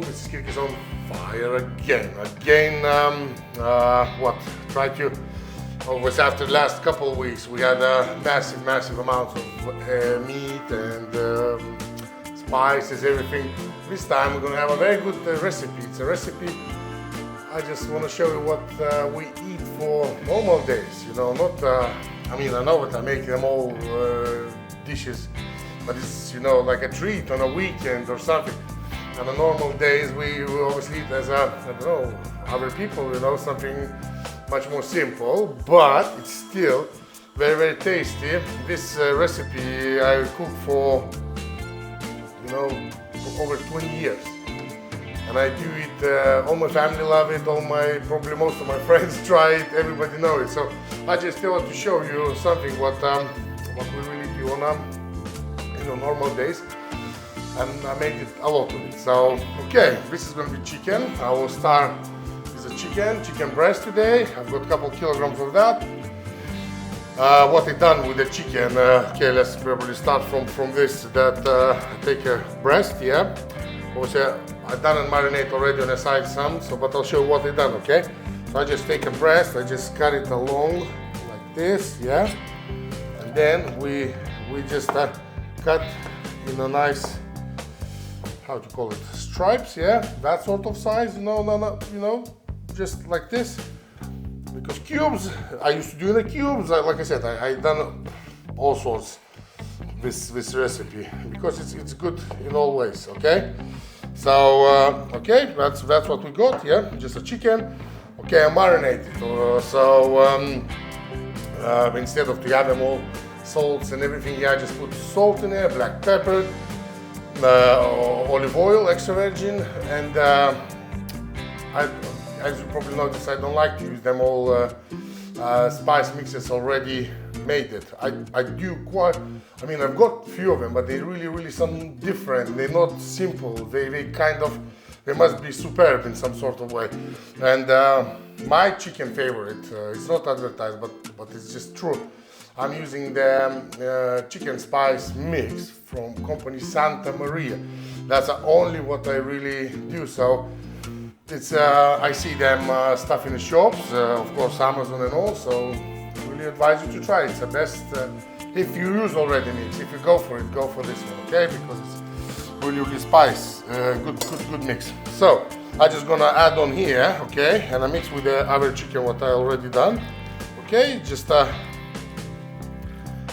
Mrs. Kirk is on fire again. Try to, always after the last couple of weeks, we had a massive amount of meat and spices, everything. This time we're gonna have a very good recipe. It's a recipe, I just want to show you what we eat for normal days, you know, not, I know that I make them all dishes, but it's, you know, like a treat on a weekend or something. On the normal days, we always eat as other people, you know, something much more simple, but it's still very tasty. This recipe I cook for, you know, for over 20 years. And I do it, all my family love it, probably most of my friends try it, everybody know it. So I just want to show you something what we really do on normal days. And I made it a lot of it. So, okay, this is going to be chicken. I will start with the chicken breast today. I've got a couple kilograms of that. What I done with the chicken, okay, let's probably start from this, I take a breast, yeah. Obviously, I done and marinate already on the side some, but I'll show you what I done, okay? So I just take a breast, I just cut it along like this, yeah. And then we just cut in a nice, how to call it, stripes, yeah, that sort of size, you know, just like this. Because cubes, I used to do in the cubes, like I said, I done all sorts this recipe, because it's good in all ways, okay? So, okay, that's what we got, yeah, just a chicken. Okay, I marinate it, instead of to have them all salts and everything, yeah, I just put salt in there, black pepper, olive oil, extra virgin, and as you probably notice, I don't like to use them all spice mixes already made it. I do quite, I've got a few of them, but they really something different. They're not simple. They must be superb in some sort of way. And my chicken favorite, it's not advertised, but it's just true. I'm using the chicken spice mix from company Santa Maria. That's only what I really do. So it's I see them stuff in the shops, of course Amazon and all. So really advise you to try it. It's the best if you use already mix. If you go for it, go for this one, okay? Because it's really spice, good mix. So I just gonna add on here, okay? And I mix with the other chicken what I already done, okay? Just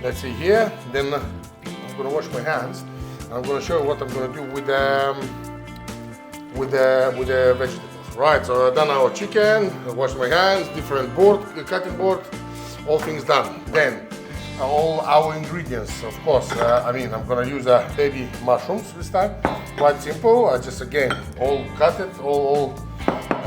let's see here. Then I'm gonna wash my hands. I'm gonna show you what I'm gonna do with the vegetables. Right, so I've done our chicken, I washed my hands, different board, cutting board, all things done. Then all our ingredients, of course, I'm gonna use baby mushrooms this time. Quite simple, I just again, all cut it, all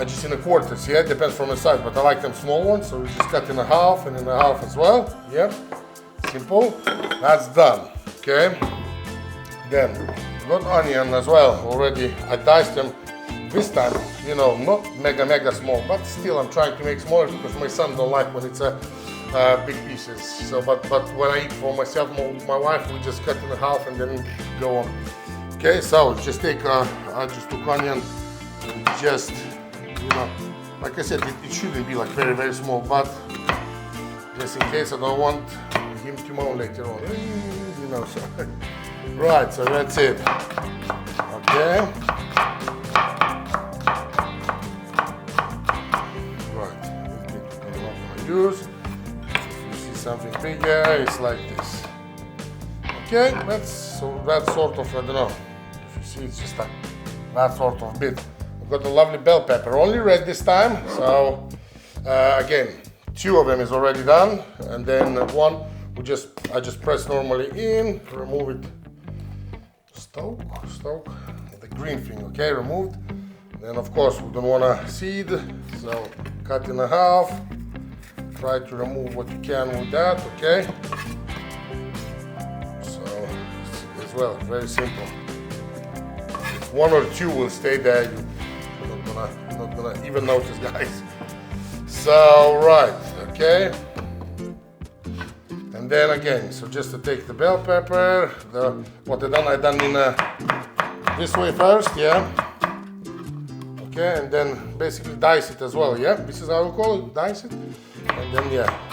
just in a quarters, yeah, depends from the size, but I like them small ones, so we just cut in a half and in a half as well, yeah. Simple, that's done, okay. Then, got onion as well, already, I diced them this time, you know, not mega small, but still I'm trying to make smaller because my son don't like when it's big pieces. So, but when I eat for myself, my wife, we just cut in half and then go on. Okay, so just take, I just took onion and just, you know, like I said, it shouldn't be like very small, but just in case I don't want him to moan later on, you know, so. Right, so that's it, okay. Use. If you see something bigger, it's like this. Okay, that's sort of, I don't know. If you see, it's just that sort of bit. I've got a lovely bell pepper, only red this time. So again, 2 of them is already done, and then one I just press normally in, remove it. Stoke, the green thing. Okay, removed. Then of course we don't want to seed, so cut in half. Try to remove what you can with that, okay? So, as well, very simple. If 1 or 2 will stay there, you're not gonna even notice, guys. So, right, okay? And then again, so just to take the bell pepper, what I done in this way first, yeah? okay, and then basically dice it as well, yeah? This is how we call it, dice it, and then, yeah.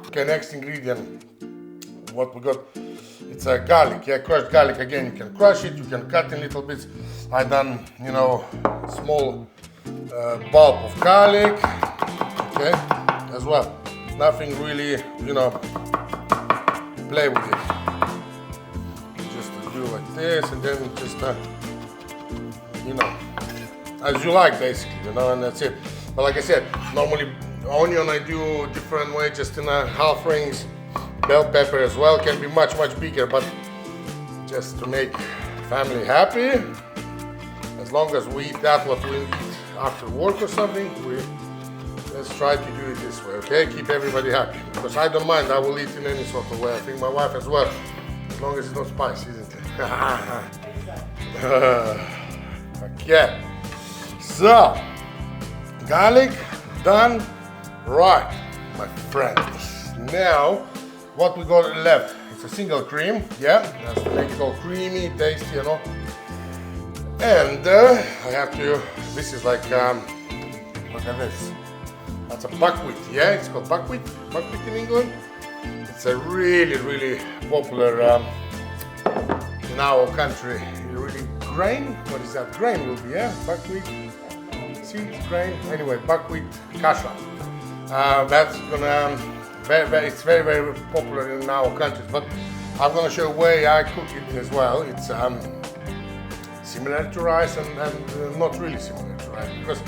Okay, next ingredient, what we got, it's a garlic, yeah, crushed garlic. Again, you can crush it, you can cut in little bits. I done, you know, small bulb of garlic, okay, as well. Nothing really, you know, play with it. Just do like this, and then just, you know, as you like, basically, you know, and that's it. But like I said, normally onion I do different way, just in a half rings. Bell pepper as well can be much bigger, but just to make family happy, as long as we eat that what we eat after work or something, let's try to do it this way, okay? Keep everybody happy, because I don't mind, I will eat in any sort of way. I think my wife as well, as long as it's not spicy, isn't it? Okay, so garlic done. Right, my friends, now what we got left, it's a single cream, yeah, that's to make it all creamy, tasty, you know. And I have to, this is like, look at this, that's a buckwheat, yeah, it's called buckwheat in England. It's a really popular in our country, really grain, what is that, grain will be, yeah, buckwheat, seeds, grain, anyway, buckwheat, kasha. That's gonna, it's very popular in our countries, but I'm gonna show a way I cook it as well. It's similar to rice and not really similar to rice, because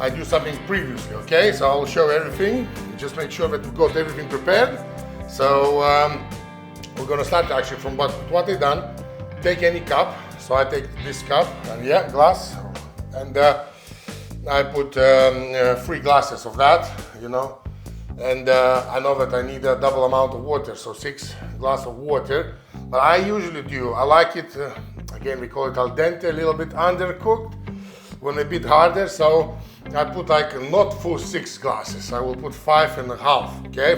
I do something previously, okay? So I'll show everything, just make sure that we got everything prepared. So we're gonna start actually from what I done. Take any cup, so I take this cup, and yeah, glass, and I put 3 glasses of that, you know, and I know that I need a double amount of water, so 6 glasses of water. But I usually do, I like it, again we call it al dente, a little bit undercooked, when a bit harder, so I put like not full 6 glasses, I will put 5.5, okay?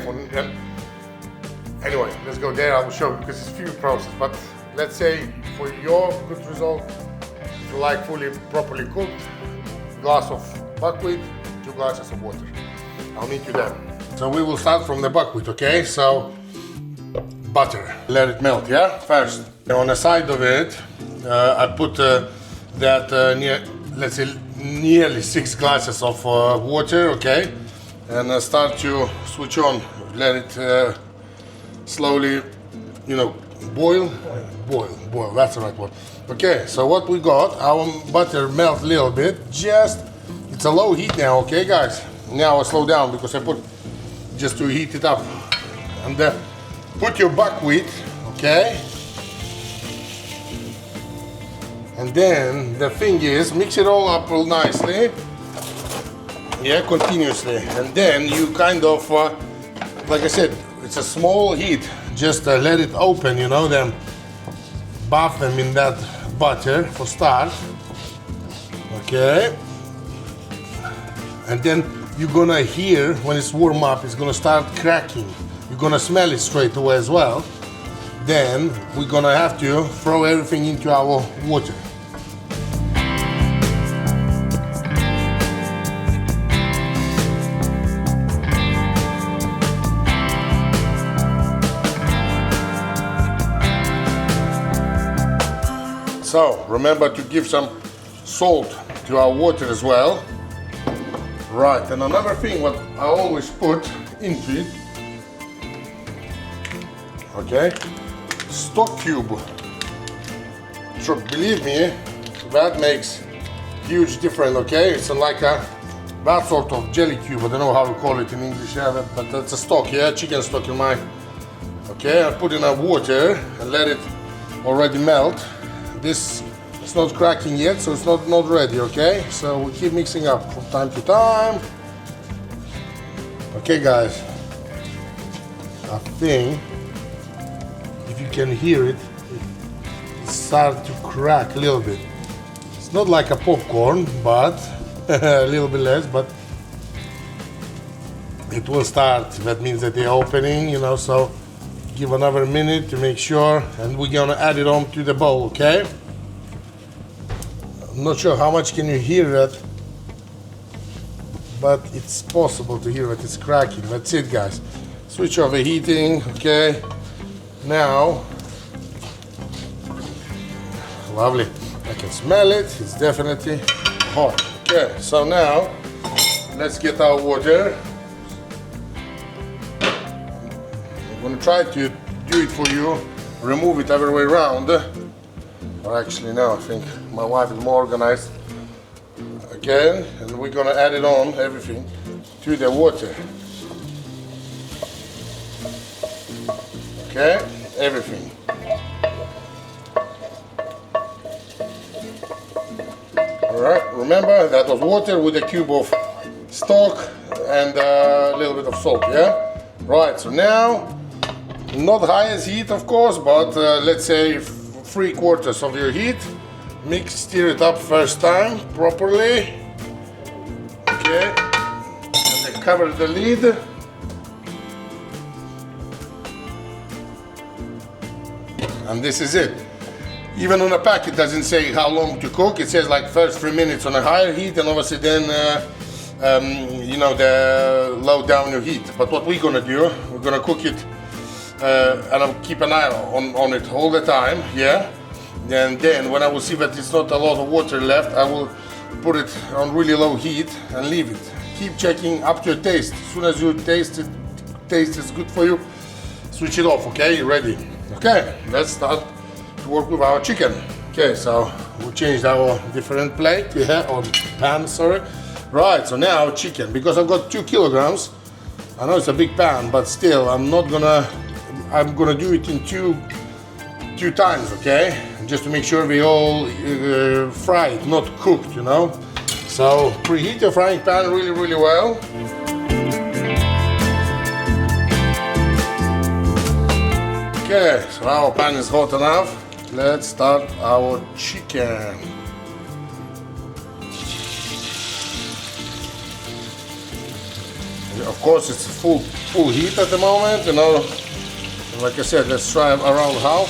Anyway, let's go there, I will show you, because it's a few process, but let's say for your good result, if you like fully, properly cooked, glass of buckwheat, 2 glasses of water. I'll meet you there. So we will start from the buckwheat, okay? So butter, let it melt, yeah? First, on the side of it, I put let's say nearly 6 glasses of water, okay? And I start to switch on, let it slowly, you know, boil, that's the right word. Okay, so what we got, our butter melt a little bit, it's a low heat now, okay guys? Now I slow down because I put, just to heat it up. And put your buckwheat, okay? And then the thing is, mix it all up real nicely. Yeah, continuously. And then you kind of, like I said, it's a small heat, just let it open, you know, then buff them in that butter for start, okay? And then you're gonna hear when it's warm up, it's gonna start cracking. You're gonna smell it straight away as well. Then we're gonna have to throw everything into our water. So remember to give some salt to our water as well. Right, and another thing what I always put into it, okay, stock cube. So believe me, that makes huge difference, okay? It's like that sort of jelly cube, I don't know how to call it in English, yeah, but that's a stock, yeah, chicken stock in mine. Okay, I put in a water and let it already melt. This is not cracking yet, so it's not ready, okay? So we keep mixing up from time to time. Okay guys, I think if you can hear it, it starts to crack a little bit. It's not like a popcorn, but a little bit less, but it will start. That means that they're opening, you know, so give another minute to make sure, and we're gonna add it on to the bowl, okay? I'm not sure how much can you hear that, but it's possible to hear that it's cracking. That's it, guys. Switch off the heating, okay? Now, lovely. I can smell it. It's definitely hot. Okay, so now let's get our water. I'm gonna try to do it for you, remove it every way around. Or actually, no, I think my wife is more organized. Again, and we're gonna add it on, everything, to the water. Okay, everything. Alright, remember that was water with a cube of stock and a little bit of salt, yeah? Right, so now, not highest heat of course, but let's say 3/4 of your heat. Mix, stir it up first time properly. Okay, and then cover the lid. And this is it. Even on the pack it doesn't say how long to cook. It says like first 3 minutes on a higher heat, and obviously then you know, low down your heat. But what we're gonna do, we're gonna cook it and I'll keep an eye on it all the time, yeah? And then when I will see that it's not a lot of water left, I will put it on really low heat and leave it. Keep checking up to your taste. As soon as you taste it's good for you, switch it off, okay? Ready? Okay, let's start to work with our chicken. Okay, so we changed our different plate, yeah, or pan, sorry. Right, so now chicken, because I've got 2 kilograms. I know it's a big pan, but still, I'm gonna do it in two times, okay? Just to make sure we all fried, not cooked, you know? So preheat your frying pan really, really well. Okay, so our pan is hot enough. Let's start our chicken. Of course, it's full heat at the moment, you know. Like I said, let's try around half.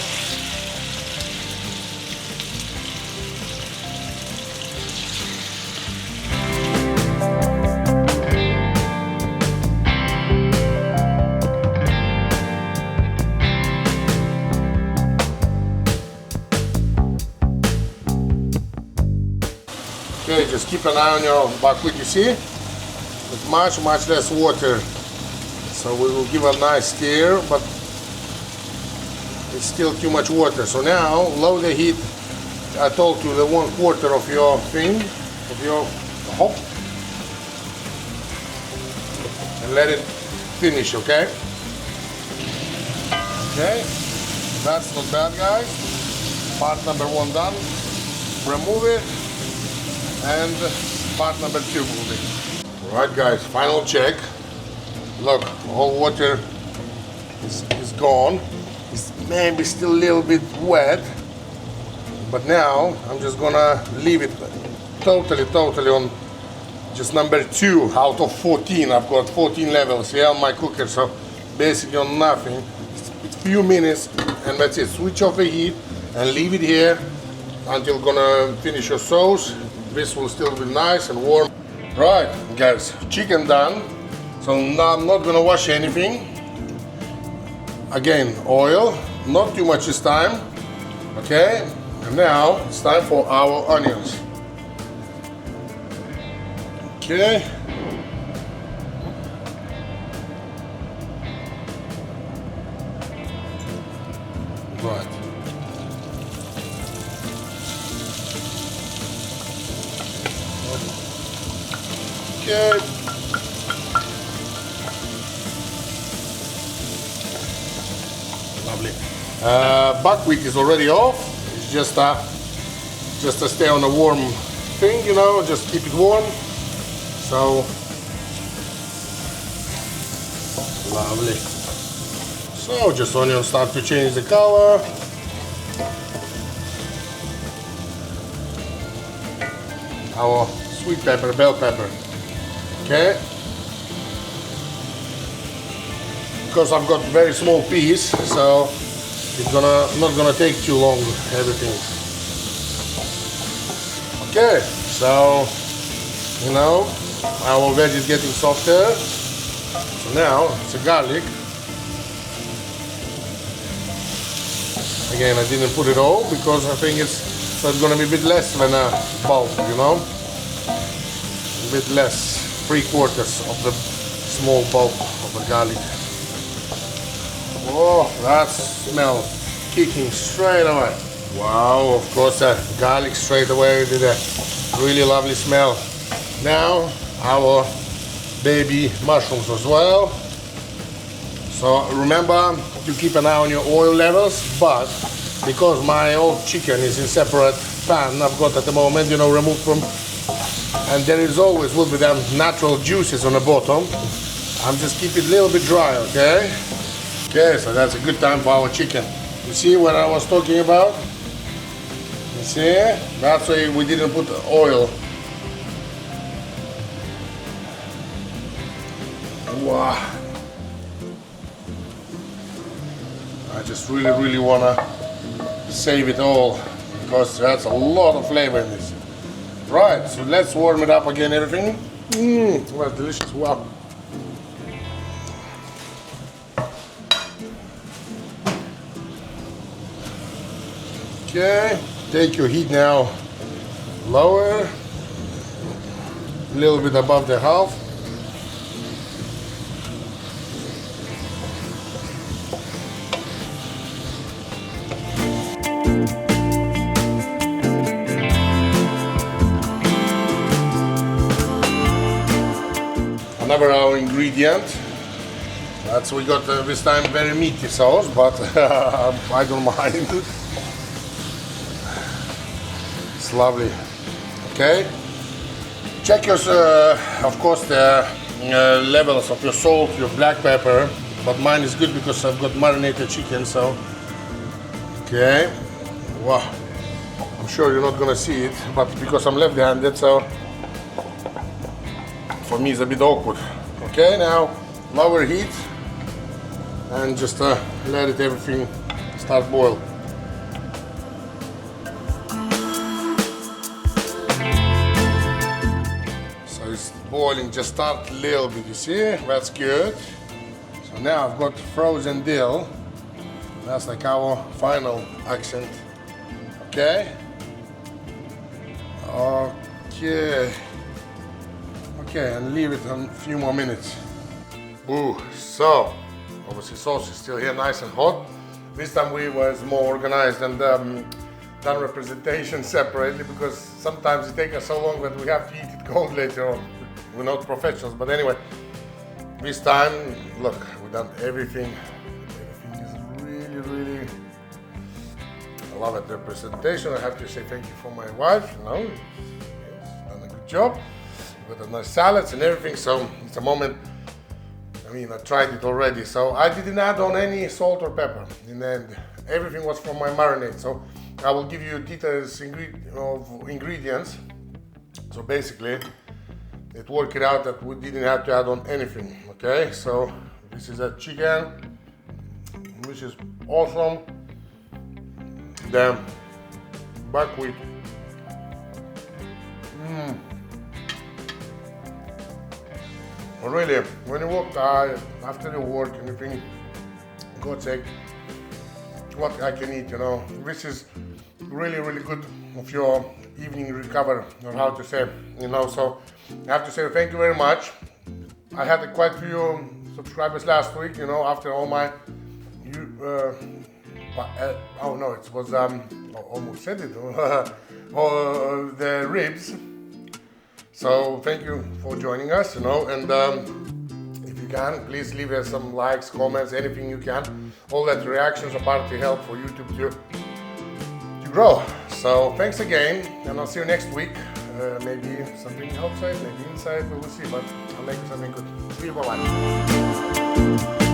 Okay, just keep an eye on your buckwheat, you see? With much less water. So we will give a nice stir, but it's still too much water. So now, lower the heat, I told you, the 1/4 of your thing, of your hop. And let it finish, okay? Okay, that's not bad, guys. Part number 1 done. Remove it. And part number 2 moving. Alright guys, final check. Look, all water is gone. It's maybe still a little bit wet. But now I'm just gonna leave it totally on just number 2 out of 14. I've got 14 levels here on my cooker, so basically on nothing. It's a few minutes and that's it. Switch off the heat and leave it here until gonna finish your sauce. This will still be nice and warm. Right, guys, chicken done. So now I'm not gonna wash anything. Again, oil, not too much this time. Okay, and now it's time for our onions. Okay. Right. Okay. Lovely. Buckwheat is already off. It's just to stay on a warm thing, you know, just keep it warm. So lovely. So just onions start to change the color. Our sweet pepper, bell pepper. Okay. because I've got very small piece, so it's not gonna take too long, everything. Okay, so you know, our veg is getting softer. So now it's a garlic. Again, I didn't put it all because I think it's gonna be a bit less than a bulb, you know? A bit less, 3/4 of the small bulb of the garlic. Oh, that smells kicking straight away. Wow, of course that garlic straight away did a really lovely smell. Now our baby mushrooms as well. So remember to keep an eye on your oil levels, but because my old chicken is in separate pan, I've got at the moment, you know, removed from, and there is always will be them natural juices on the bottom. I'm just keep it a little bit dry, okay? Okay, so that's a good time for our chicken. You see what I was talking about? You see? That's why we didn't put oil. Wow. I just really wanna save it all because that's a lot of flavor in this. Right, so let's warm it up again, everything. Well, delicious, wow. Okay, take your heat now lower, a little bit above the half. Another our ingredient. That's we got this time very meaty sauce, but I don't mind. It's lovely. Okay. Check your, of course, the levels of your salt, your black pepper. But mine is good because I've got marinated chicken. So, okay. Wow. I'm sure you're not gonna see it, but because I'm left-handed, so. For me it's a bit awkward. Okay, now lower heat and just let it everything start boil. So it's boiling, just start a little bit, you see? That's good. So now I've got frozen dill. That's like our final accent. Okay? Okay. Okay, and leave it a few more minutes. Ooh, so obviously sauce is still here, nice and hot. This time we was more organized and done representation separately because sometimes it takes us so long that we have to eat it cold later on. We're not professionals, but anyway, this time, look, we've done everything. Everything is really, I love it. Representation. I have to say thank you for my wife. You know, she's done a good job. With the nice salads and everything, so it's a moment. I mean, I tried it already, so I didn't add on any salt or pepper. In the end, everything was from my marinade. So I will give you details of ingredients. So basically, it worked it out that we didn't have to add on anything. Okay, so this is a chicken, which is awesome. The buckwheat. Really, when you walk after your work and you think, God's sake, what I can eat, you know. This is really good of your evening recover, or how to say, you know. So I have to say thank you very much. I had quite a few subscribers last week, you know, after all my, oh no, it was, I almost said it, the ribs. So thank you for joining us, you know, and if you can, please leave us some likes, comments, anything you can. All that reactions are part to help for YouTube to grow. So thanks again, and I'll see you next week. Maybe something outside, maybe inside, we will see, but I'll make something good. See you, bye-bye.